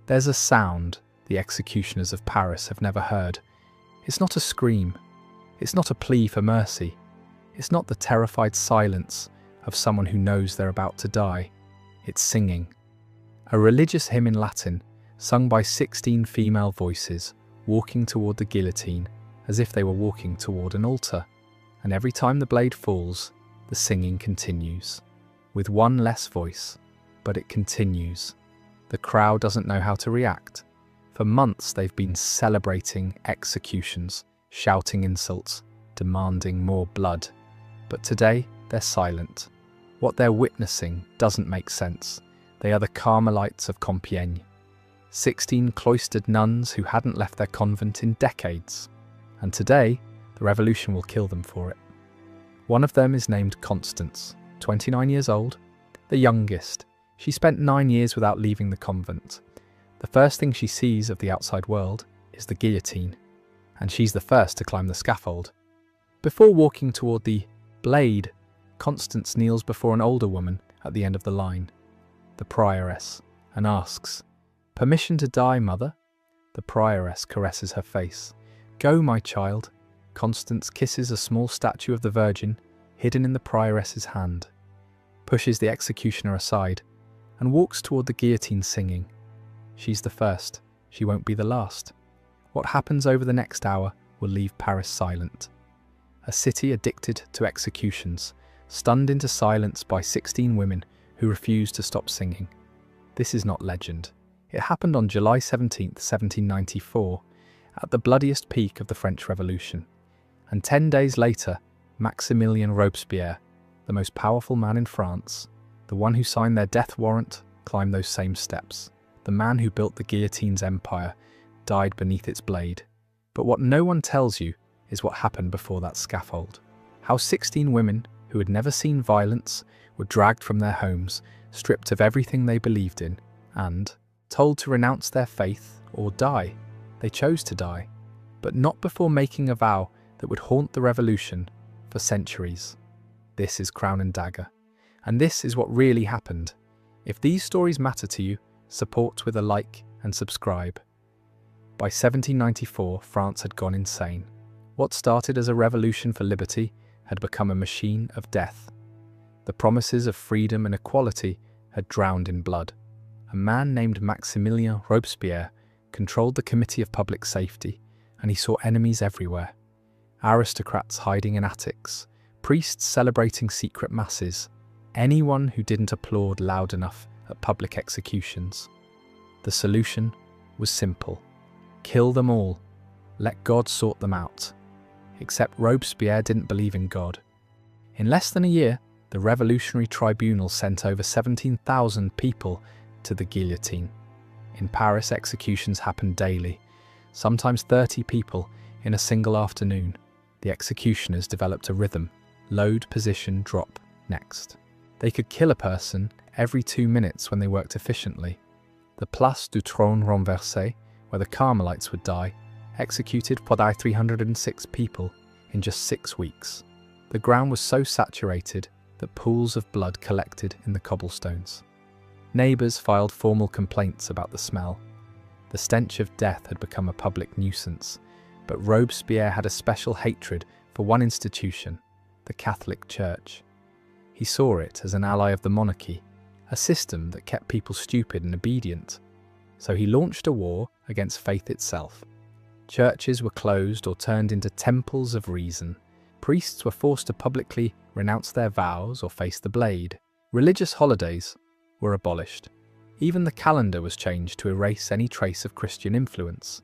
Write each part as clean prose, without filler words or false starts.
There's a sound the executioners of Paris have never heard. It's not a scream. It's not a plea for mercy. It's not the terrified silence of someone who knows they're about to die. It's singing. A religious hymn in Latin, sung by 16 female voices, walking toward the guillotine as if they were walking toward an altar. And every time the blade falls, the singing continues. With one less voice, but it continues. The crowd doesn't know how to react. For months they've been celebrating executions, shouting insults, demanding more blood. But today they're silent. What they're witnessing doesn't make sense. They are the Carmelites of Compiègne, 16 cloistered nuns who hadn't left their convent in decades. And today, the revolution will kill them for it. One of them is named Constance, 29 years old, the youngest. She spent 9 years without leaving the convent. The first thing she sees of the outside world is the guillotine, and she's the first to climb the scaffold. Before walking toward the blade, Constance kneels before an older woman at the end of the line, the prioress, and asks, "Permission to die, mother?" The prioress caresses her face. "Go, my child." Constance kisses a small statue of the Virgin hidden in the prioress's hand, pushes the executioner aside, and walks toward the guillotine singing. She's the first. She won't be the last. What happens over the next hour will leave Paris silent. A city addicted to executions, stunned into silence by 16 women who refuse to stop singing. This is not legend. It happened on July 17th, 1794, at the bloodiest peak of the French Revolution. And 10 days later, Maximilien Robespierre, the most powerful man in France, the one who signed their death warrant, climbed those same steps. The man who built the guillotine's empire died beneath its blade. But what no one tells you is what happened before that scaffold. How 16 women who had never seen violence were dragged from their homes, stripped of everything they believed in, and told to renounce their faith or die. They chose to die, but not before making a vow that would haunt the revolution for centuries. This is Crown and Dagger, and this is what really happened. If these stories matter to you, support with a like and subscribe. By 1794, France had gone insane. What started as a revolution for liberty had become a machine of death. The promises of freedom and equality had drowned in blood. A man named Maximilien Robespierre controlled the Committee of Public Safety, and he saw enemies everywhere. Aristocrats hiding in attics, priests celebrating secret masses, anyone who didn't applaud loud enough at public executions. The solution was simple. Kill them all. Let God sort them out. Except Robespierre didn't believe in God. In less than a year, the Revolutionary Tribunal sent over 17,000 people to the guillotine. In Paris, executions happened daily, sometimes 30 people in a single afternoon. The executioners developed a rhythm: load, position, drop, next. They could kill a person every 2 minutes when they worked efficiently. The Place du Trône Renversé, where the Carmelites would die, executed 306 people in just 6 weeks. The ground was so saturated that pools of blood collected in the cobblestones. Neighbours filed formal complaints about the smell. The stench of death had become a public nuisance, but Robespierre had a special hatred for one institution, the Catholic Church. He saw it as an ally of the monarchy, a system that kept people stupid and obedient. So he launched a war against faith itself. Churches were closed or turned into temples of reason. Priests were forced to publicly renounce their vows or face the blade. Religious holidays were abolished. Even the calendar was changed to erase any trace of Christian influence.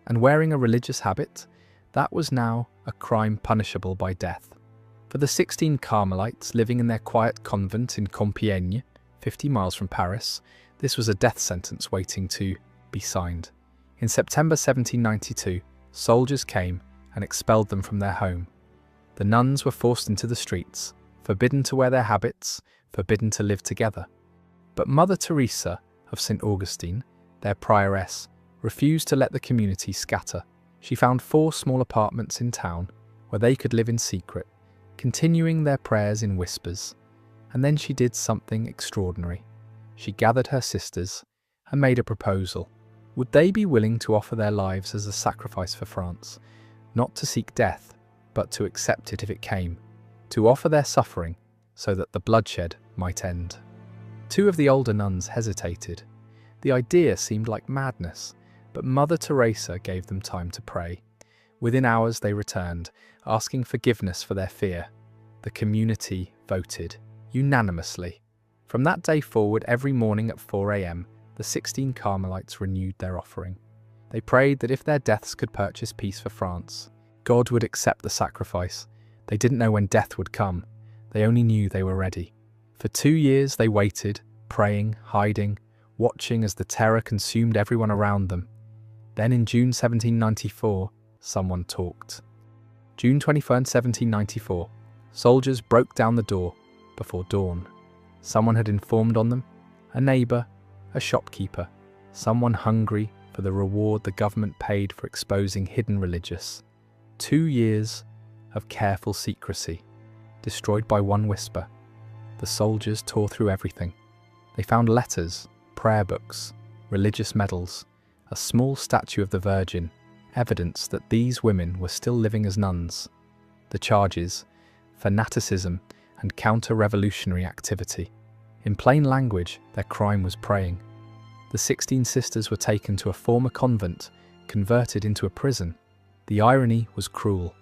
And wearing a religious habit, that was now a crime punishable by death. For the 16 Carmelites living in their quiet convent in Compiègne, 50 miles from Paris, this was a death sentence waiting to be signed. In September 1792, soldiers came and expelled them from their home. The nuns were forced into the streets, forbidden to wear their habits, forbidden to live together. But Mother Teresa of St. Augustine, their prioress, refused to let the community scatter. She found 4 small apartments in town where they could live in secret, continuing their prayers in whispers. And then she did something extraordinary. She gathered her sisters and made a proposal. Would they be willing to offer their lives as a sacrifice for France, not to seek death, but to accept it if it came, to offer their suffering so that the bloodshed might end? 2 of the older nuns hesitated. The idea seemed like madness, but Mother Teresa gave them time to pray. Within hours they returned, asking forgiveness for their fear. The community voted unanimously. From that day forward, every morning at 4 a.m, the 16 Carmelites renewed their offering. They prayed that if their deaths could purchase peace for France, God would accept the sacrifice. They didn't know when death would come. They only knew they were ready. For 2 years they waited, praying, hiding, watching as the terror consumed everyone around them. Then in June 1794, someone talked. June 21, 1794, soldiers broke down the door before dawn. Someone had informed on them, a neighbour, a shopkeeper, someone hungry for the reward the government paid for exposing hidden religious. 2 years of careful secrecy, destroyed by one whisper. The soldiers tore through everything. They found letters, prayer books, religious medals, a small statue of the Virgin, evidence that these women were still living as nuns. The charges: fanaticism and counter-revolutionary activity. In plain language, their crime was praying. The 16 sisters were taken to a former convent, converted into a prison. The irony was cruel.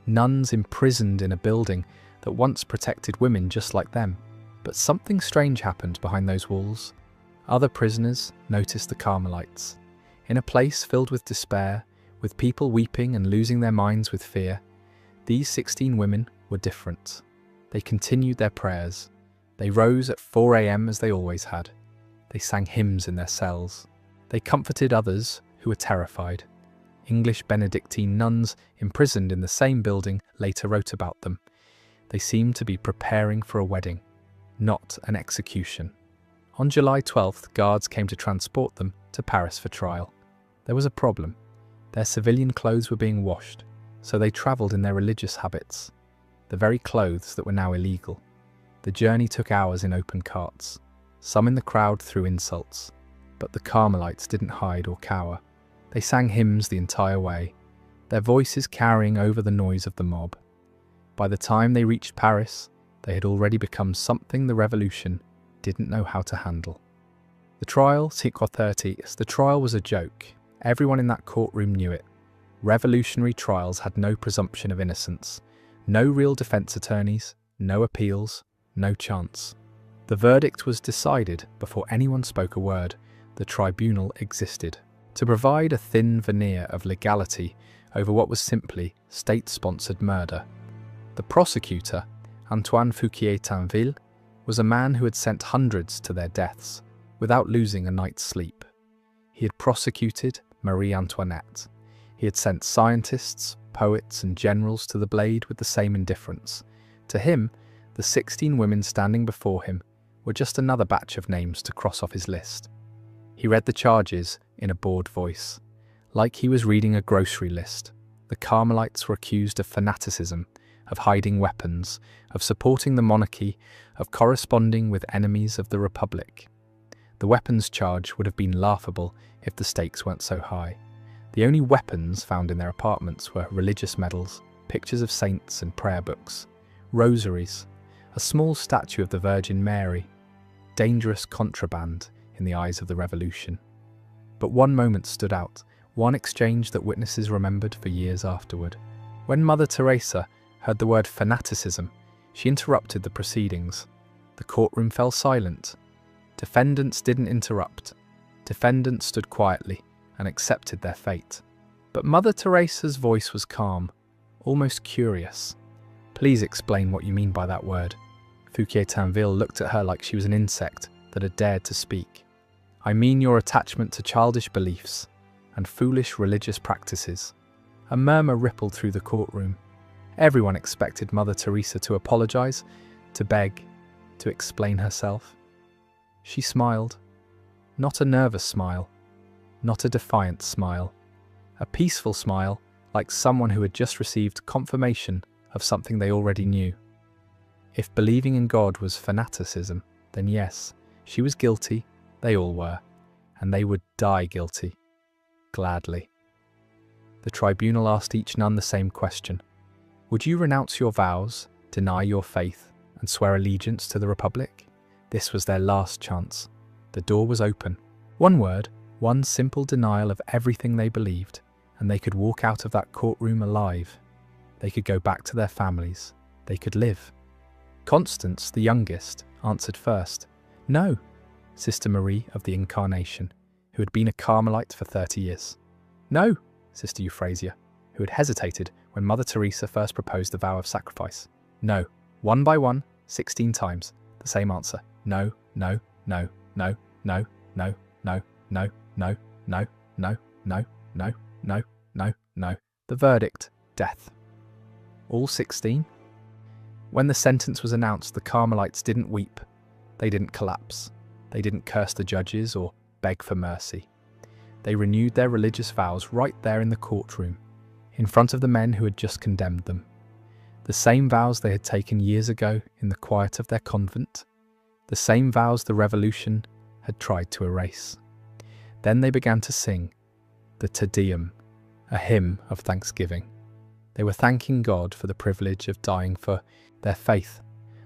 Nuns imprisoned in a building that once protected women just like them. But something strange happened behind those walls. Other prisoners noticed the Carmelites. In a place filled with despair, with people weeping and losing their minds with fear, these 16 women were different. They continued their prayers. They rose at 4 a.m. as they always had. They sang hymns in their cells. They comforted others who were terrified. English Benedictine nuns imprisoned in the same building later wrote about them. They seemed to be preparing for a wedding, not an execution. On July 12th, guards came to transport them to Paris for trial. There was a problem. Their civilian clothes were being washed, so they travelled in their religious habits, the very clothes that were now illegal. The journey took hours in open carts. Some in the crowd threw insults, but the Carmelites didn't hide or cower. They sang hymns the entire way, their voices carrying over the noise of the mob. By the time they reached Paris, they had already become something the revolution didn't know how to handle. The trial, the trial was a joke. Everyone in that courtroom knew it. Revolutionary trials had no presumption of innocence, no real defense attorneys, no appeals, no chance. The verdict was decided before anyone spoke a word. The tribunal existed to provide a thin veneer of legality over what was simply state-sponsored murder. The prosecutor, Antoine Fouquier-Tinville, was a man who had sent hundreds to their deaths without losing a night's sleep. He had prosecuted Marie Antoinette. He had sent scientists, poets and generals to the blade with the same indifference. To him, the 16 women standing before him were just another batch of names to cross off his list. He read the charges in a bored voice, like he was reading a grocery list. The Carmelites were accused of fanaticism, of hiding weapons, of supporting the monarchy, of corresponding with enemies of the Republic. The weapons charge would have been laughable if the stakes weren't so high. The only weapons found in their apartments were religious medals, pictures of saints and prayer books, rosaries, a small statue of the Virgin Mary, dangerous contraband in the eyes of the revolution. But one moment stood out, one exchange that witnesses remembered for years afterward. When Mother Teresa heard the word fanaticism, she interrupted the proceedings. The courtroom fell silent. Defendants didn't interrupt. Defendants stood quietly and accepted their fate. But Mother Teresa's voice was calm, almost curious. "Please explain what you mean by that word." Fouquier-Tinville looked at her like she was an insect that had dared to speak. "I mean your attachment to childish beliefs and foolish religious practices." A murmur rippled through the courtroom. Everyone expected Mother Teresa to apologize, to beg, to explain herself. She smiled. Not a nervous smile, not a defiant smile. A peaceful smile, like someone who had just received confirmation of something they already knew. If believing in God was fanaticism, then yes, she was guilty, they all were, and they would die guilty. gladly. The tribunal asked each nun the same question. Would you renounce your vows, deny your faith, and swear allegiance to the Republic? This was their last chance. The door was open. One word, one simple denial of everything they believed, and they could walk out of that courtroom alive. They could go back to their families. They could live. Constance, the youngest, answered first. No, Sister Marie of the Incarnation, who had been a Carmelite for 30 years. No, Sister Euphrasia, who had hesitated when Mother Teresa first proposed the vow of sacrifice. No, one by one, 16 times, the same answer. No, no, no, no, no, no, no, no, no, no, no, no, no, no, no, no. The verdict, death. All 16? When the sentence was announced, the Carmelites didn't weep. They didn't collapse. They didn't curse the judges or beg for mercy. They renewed their religious vows right there in the courtroom, in front of the men who had just condemned them. The same vows they had taken years ago in the quiet of their convent. The same vows the revolution had tried to erase. Then they began to sing the Te Deum, a hymn of thanksgiving. They were thanking God for the privilege of dying for their faith.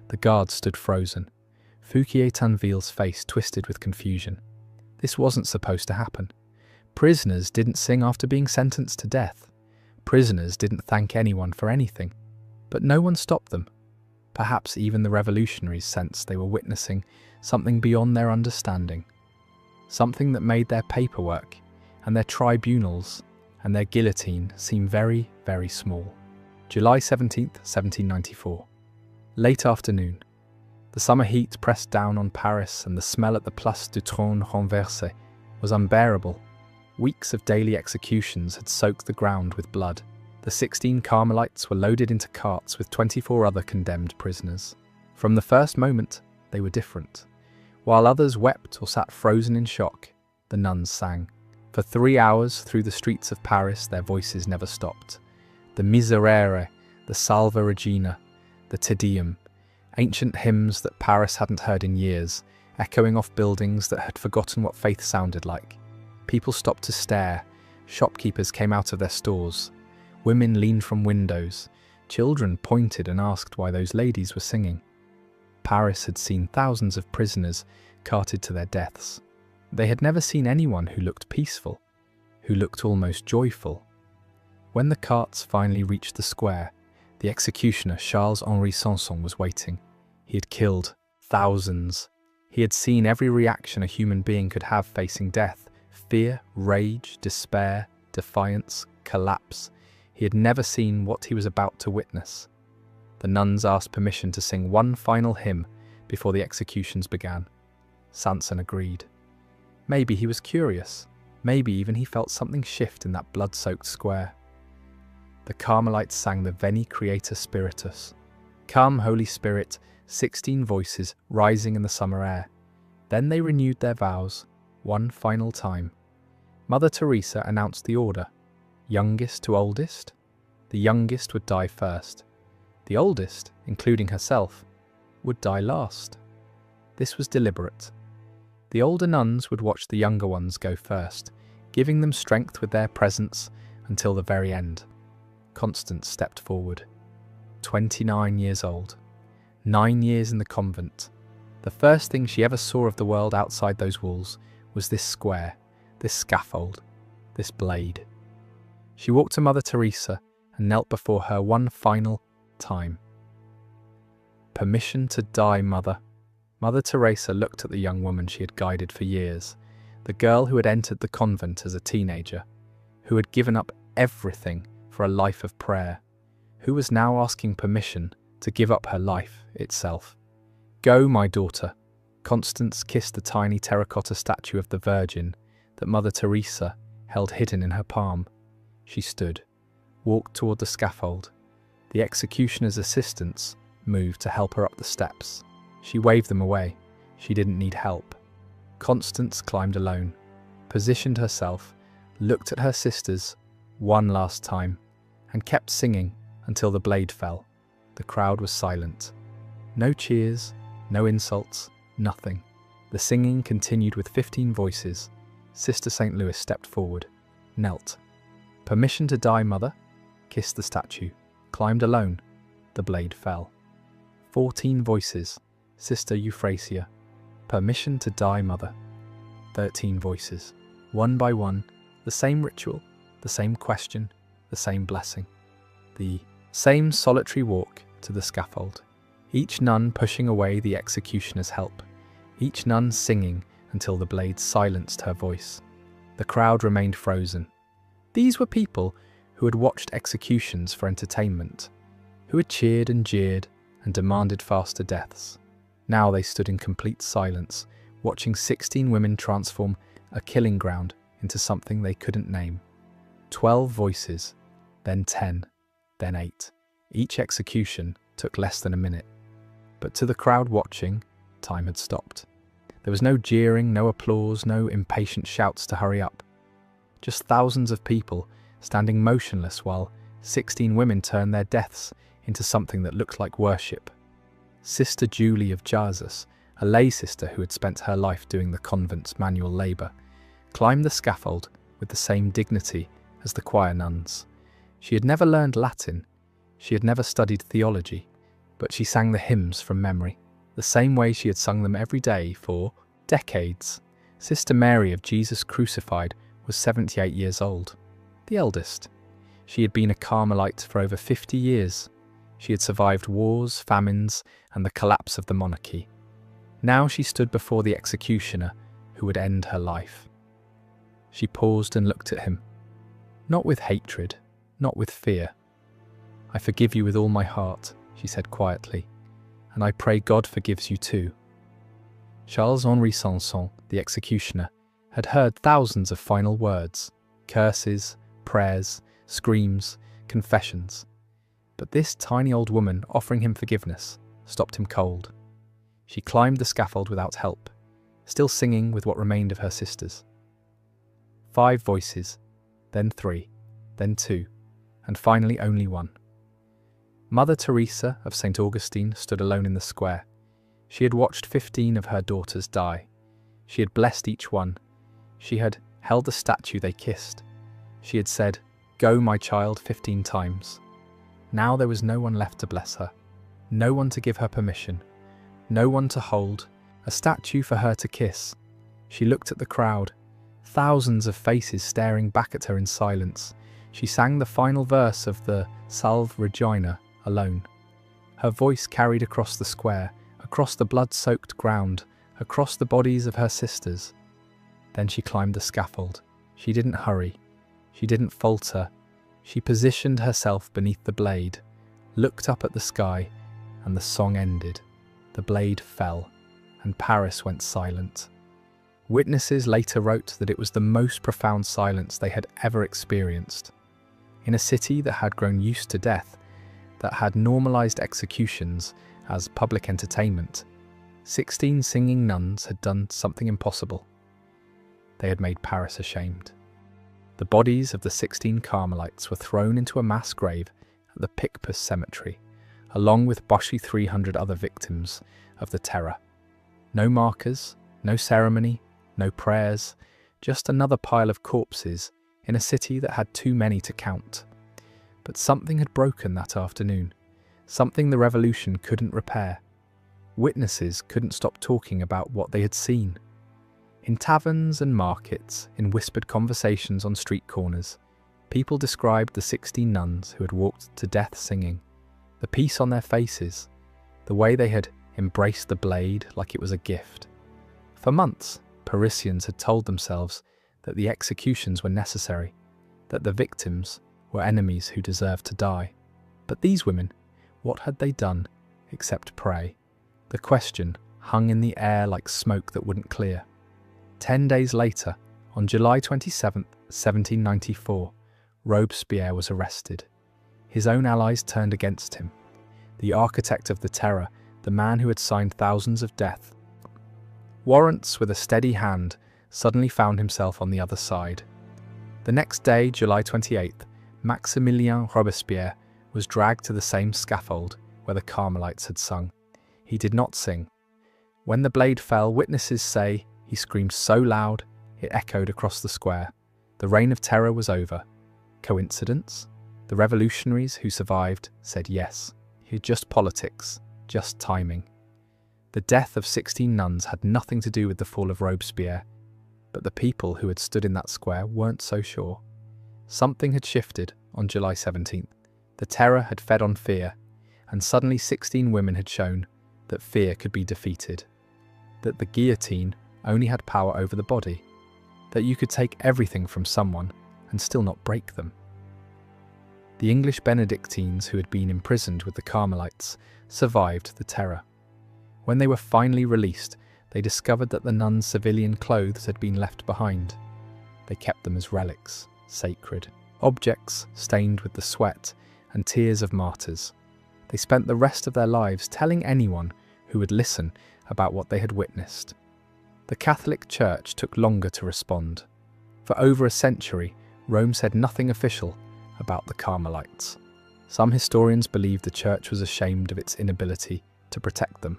The guards stood frozen. Fouquier Tinville's face twisted with confusion. This wasn't supposed to happen. Prisoners didn't sing after being sentenced to death. Prisoners didn't thank anyone for anything. But no one stopped them. Perhaps even the revolutionaries sensed they were witnessing something beyond their understanding. Something that made their paperwork and their tribunals and their guillotine seem very, very small. July 17th, 1794. Late afternoon. The summer heat pressed down on Paris, and the smell at the Place du Trône Renversé was unbearable. Weeks of daily executions had soaked the ground with blood. The 16 Carmelites were loaded into carts with 24 other condemned prisoners. From the first moment, they were different. While others wept or sat frozen in shock, the nuns sang. For 3 hours through the streets of Paris, their voices never stopped. The Miserere, the Salve Regina, the Te Deum, ancient hymns that Paris hadn't heard in years, echoing off buildings that had forgotten what faith sounded like. People stopped to stare. Shopkeepers came out of their stores. Women leaned from windows. Children pointed and asked why those ladies were singing. Paris had seen thousands of prisoners carted to their deaths. They had never seen anyone who looked peaceful, who looked almost joyful. When the carts finally reached the square, the executioner Charles-Henri Sanson was waiting. He had killed thousands. He had seen every reaction a human being could have facing death: fear, rage, despair, defiance, collapse. He had never seen what he was about to witness. The nuns asked permission to sing one final hymn before the executions began. Sanson agreed. Maybe he was curious. Maybe even he felt something shift in that blood-soaked square. The Carmelites sang the Veni Creator Spiritus. Come, Holy Spirit, 16 voices rising in the summer air. Then they renewed their vows, one final time. Mother Teresa announced the order. Youngest to oldest? The youngest would die first. The oldest, including herself, would die last. This was deliberate. The older nuns would watch the younger ones go first, giving them strength with their presence until the very end. Constance stepped forward. 29 years old. 9 years in the convent. The first thing she ever saw of the world outside those walls was this square, this scaffold, this blade. She walked to Mother Teresa and knelt before her one final time. Permission to die, Mother. Mother Teresa looked at the young woman she had guided for years, the girl who had entered the convent as a teenager, who had given up everything for a life of prayer, who was now asking permission to give up her life itself. Go, my daughter. Constance kissed the tiny terracotta statue of the Virgin that Mother Teresa held hidden in her palm. She stood, walked toward the scaffold. The executioner's assistants moved to help her up the steps. She waved them away. She didn't need help. Constance climbed alone, positioned herself, looked at her sisters one last time, and kept singing until the blade fell. The crowd was silent. No cheers, no insults, nothing. The singing continued with 15 voices. Sister St. Louis stepped forward. knelt. Permission to die, mother? Kissed the statue. Climbed alone. The blade fell. 14 voices. Sister Euphrasia. Permission to die, mother. 13 voices. One by one, the same ritual, the same question, the same blessing. The same solitary walk to the scaffold. Each nun pushing away the executioner's help. Each nun singing until the blade silenced her voice. The crowd remained frozen. These were people who had watched executions for entertainment, who had cheered and jeered and demanded faster deaths. Now they stood in complete silence, watching 16 women transform a killing ground into something they couldn't name. 12 voices, then 10, then 8. Each execution took less than a minute. But to the crowd watching, time had stopped. There was no jeering, no applause, no impatient shouts to hurry up. Just thousands of people standing motionless while 16 women turned their deaths into something that looked like worship. Sister Julie of Jasus, a lay sister who had spent her life doing the convent's manual labour, climbed the scaffold with the same dignity as the choir nuns. She had never learned Latin, she had never studied theology, but she sang the hymns from memory, the same way she had sung them every day for decades. Sister Mary of Jesus Crucified was 78 years old, the eldest. She had been a Carmelite for over 50 years. She had survived wars, famines, and the collapse of the monarchy. Now she stood before the executioner who would end her life. She paused and looked at him, not with hatred, not with fear. "I forgive you with all my heart," she said quietly, "and I pray God forgives you too." Charles-Henri Sanson, the executioner, had heard thousands of final words, curses, prayers, screams, confessions. But this tiny old woman offering him forgiveness stopped him cold. She climbed the scaffold without help, still singing with what remained of her sisters. 5 voices, then 3, then 2, and finally only 1. Mother Teresa of St. Augustine stood alone in the square. She had watched 15 of her daughters die. She had blessed each one. She had held the statue they kissed. She had said, "Go, my child," 15 times. Now there was no one left to bless her, no one to give her permission, no one to hold, a statue for her to kiss. She looked at the crowd, thousands of faces staring back at her in silence. She sang the final verse of the Salve Regina alone. Her voice carried across the square, across the blood-soaked ground, across the bodies of her sisters. Then she climbed the scaffold. She didn't hurry. She didn't falter. She positioned herself beneath the blade, looked up at the sky, and the song ended. The blade fell, and Paris went silent. Witnesses later wrote that it was the most profound silence they had ever experienced. In a city that had grown used to death, that had normalized executions as public entertainment, 16 singing nuns had done something impossible. They had made Paris ashamed. The bodies of the 16 Carmelites were thrown into a mass grave at the Picpus cemetery, along with 300 other victims of the terror. No markers, no ceremony, no prayers, just another pile of corpses in a city that had too many to count. But something had broken that afternoon, something the revolution couldn't repair. Witnesses couldn't stop talking about what they had seen. In taverns and markets, in whispered conversations on street corners, people described the 16 nuns who had walked to death singing, the peace on their faces, the way they had embraced the blade like it was a gift. For months, Parisians had told themselves that the executions were necessary, that the victims were enemies who deserved to die. But these women, what had they done except pray? The question hung in the air like smoke that wouldn't clear. 10 days later, on July 27, 1794, Robespierre was arrested. His own allies turned against him. The architect of the terror, the man who had signed thousands of death warrants with a steady hand, suddenly found himself on the other side. The next day, July 28th, Maximilien Robespierre was dragged to the same scaffold where the Carmelites had sung. He did not sing. When the blade fell, witnesses say he screamed so loud it echoed across the square. The reign of terror was over. Coincidence? The revolutionaries who survived said yes. Just politics, just timing. The death of 16 nuns had nothing to do with the fall of Robespierre, but the people who had stood in that square weren't so sure. Something had shifted on July 17th. The terror had fed on fear, and suddenly 16 women had shown that fear could be defeated, that the guillotine only had power over the body, that you could take everything from someone and still not break them. The English Benedictines who had been imprisoned with the Carmelites survived the terror. When they were finally released, they discovered that the nuns' civilian clothes had been left behind. They kept them as relics, sacred, objects stained with the sweat and tears of martyrs. They spent the rest of their lives telling anyone who would listen about what they had witnessed. The Catholic Church took longer to respond. For over a century, Rome said nothing official about the Carmelites. Some historians believe the Church was ashamed of its inability to protect them.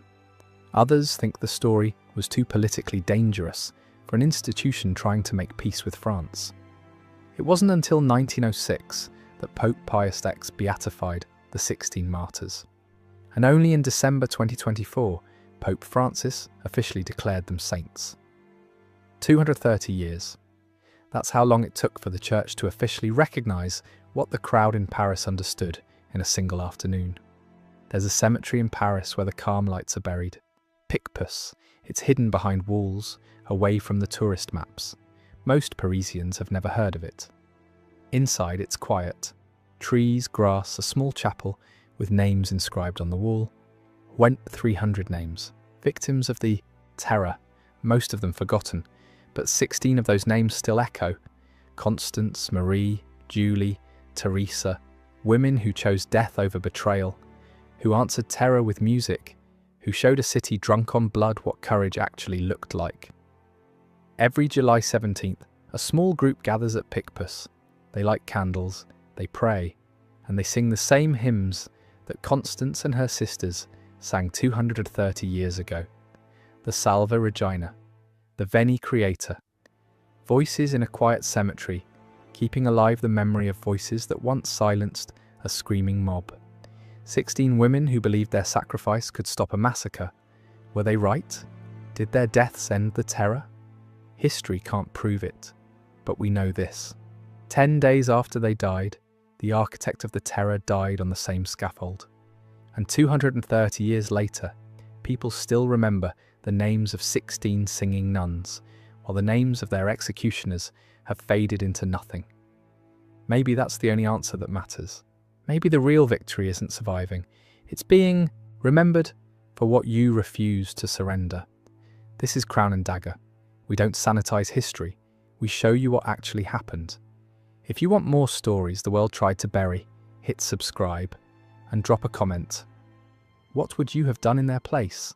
Others think the story was too politically dangerous for an institution trying to make peace with France. It wasn't until 1906 that Pope Pius X beatified the 16 martyrs. And only in December 2024, Pope Francis officially declared them saints. 230 years. That's how long it took for the Church to officially recognise what the crowd in Paris understood in a single afternoon. There's a cemetery in Paris where the Carmelites are buried. Picpus. It's hidden behind walls, away from the tourist maps. Most Parisians have never heard of it. Inside, it's quiet. Trees, grass, a small chapel with names inscribed on the wall. 300 names. Victims of the terror, most of them forgotten, but 16 of those names still echo. Constance, Marie, Julie, Teresa, women who chose death over betrayal, who answered terror with music, who showed a city drunk on blood what courage actually looked like. Every July 17th, a small group gathers at Picpus. They light candles, they pray, and they sing the same hymns that Constance and her sisters sang 230 years ago. The Salve Regina, the Veni Creator. Voices in a quiet cemetery, keeping alive the memory of voices that once silenced a screaming mob. 16 women who believed their sacrifice could stop a massacre. Were they right? Did their deaths end the terror? History can't prove it, but we know this. 10 days after they died, the architect of the terror died on the same scaffold. And 230 years later, people still remember the names of 16 singing nuns, while the names of their executioners have faded into nothing. Maybe that's the only answer that matters. Maybe the real victory isn't surviving. It's being remembered for what you refuse to surrender. This is Crown and Dagger. We don't sanitize history. We show you what actually happened. If you want more stories the world tried to bury, hit subscribe and drop a comment. What would you have done in their place?